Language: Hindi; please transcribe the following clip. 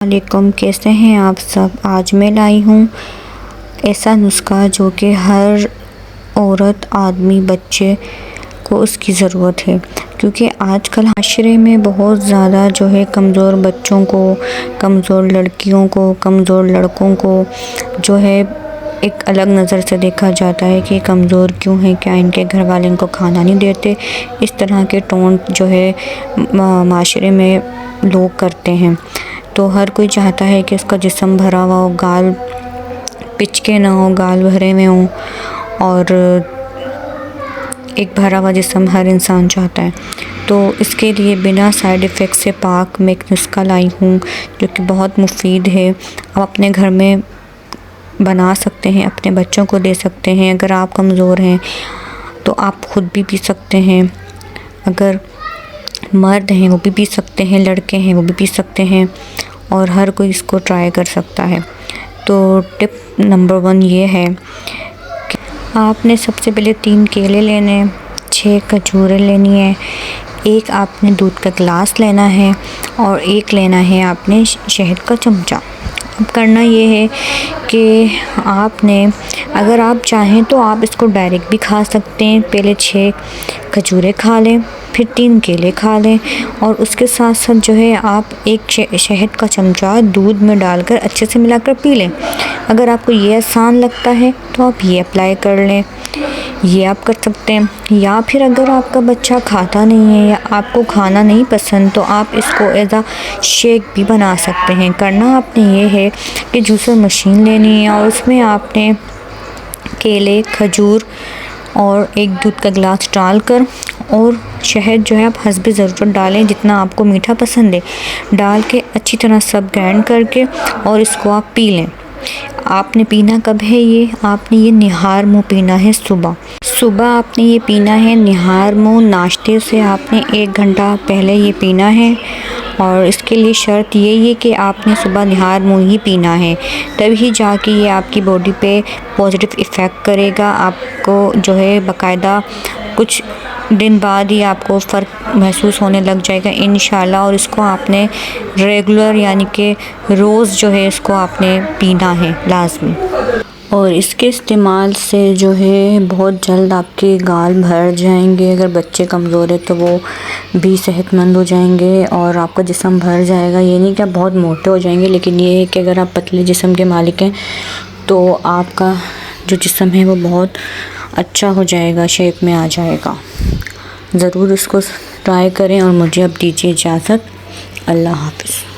वालेकुम, कैसे हैं आप सब। आज मैं लाई हूँ ऐसा नुस्खा जो कि हर औरत, आदमी, बच्चे को उसकी ज़रूरत है, क्योंकि आजकल माशरे में बहुत ज़्यादा जो है कमज़ोर बच्चों को, कमज़ोर लड़कियों को, कमज़ोर लड़कों को जो है एक अलग नज़र से देखा जाता है कि कमज़ोर क्यों है, क्या इनके घर वाले इनको खाना नहीं देते। इस तरह के टोंट जो है माशरे में लोग करते हैं। तो हर कोई चाहता है कि उसका जिस्म भरा हुआ हो, गाल पिचके ना हो, गाल भरे में हो, और एक भरा हुआ जिस्म हर इंसान चाहता है। तो इसके लिए बिना साइड इफ़ेक्ट से पाक मैं एक नुस्खा लाई हूँ जो कि बहुत मुफीद है। आप अपने घर में बना सकते हैं, अपने बच्चों को दे सकते हैं। अगर आप कमज़ोर हैं तो आप ख़ुद भी पी सकते हैं, अगर मर्द हैं वो भी पी सकते हैं, लड़के हैं वो भी पी सकते हैं, और हर कोई इसको ट्राई कर सकता है। तो टिप नंबर 1 ये है कि आपने सबसे पहले 3 केले लेने, 6 खजूरें लेनी है, एक आपने दूध का गिलास लेना है, और एक लेना है आपने शहद का चमचा। अब करना ये है कि आपने, अगर आप चाहें तो आप इसको डायरेक्ट भी खा सकते हैं। पहले 6 खजूरें खा लें, फिर 3 केले खा लें, और उसके साथ साथ जो है आप एक शहद का चमचा दूध में डालकर अच्छे से मिलाकर पी लें। अगर आपको ये आसान लगता है तो आप ये अप्लाई कर लें, ये आप कर सकते हैं। या फिर अगर आपका बच्चा खाता नहीं है या आपको खाना नहीं पसंद तो आप इसको एज आ शेक भी बना सकते हैं। करना आपने ये है कि जूसर मशीन लेनी है, और उसमें आपने केले, खजूर और एक दूध का गिलास डालकर, और शहद जो है आप हस्बे ज़रूरत डालें, जितना आपको मीठा पसंद है, डाल के अच्छी तरह सब ग्राइंड करके और इसको आप पी लें। आपने पीना कब है ये? आपने ये निहार मुँह पीना है सुबह आपने ये पीना है निहार मुँह। नाश्ते से आपने 1 घंटा पहले ये पीना है, और इसके लिए शर्त ये है कि आपने सुबह निहार मुँह ही पीना है, तभी जाके ये आपकी बॉडी पे पॉजिटिव इफ़ेक्ट करेगा। आपको जो है बाकायदा कुछ दिन बाद ही आपको फ़र्क महसूस होने लग जाएगा इंशाल्लाह। और इसको आपने रेगुलर यानी कि रोज़ जो है इसको आपने पीना है लाज़मी। और इसके इस्तेमाल से जो है बहुत जल्द आपके गाल भर जाएंगे। अगर बच्चे कमज़ोर है तो वो भी सेहतमंद हो जाएंगे और आपका जिस्म भर जाएगा। ये नहीं कि आप बहुत मोटे हो जाएंगे, लेकिन ये है कि अगर आप पतले जिस्म के मालिक हैं तो आपका जो जिस्म है वो बहुत अच्छा हो जाएगा, शेप में आ जाएगा। ज़रूर इसको ट्राई करें, और मुझे अब दीजिए इजाज़त। अल्लाह हाफ़िज़।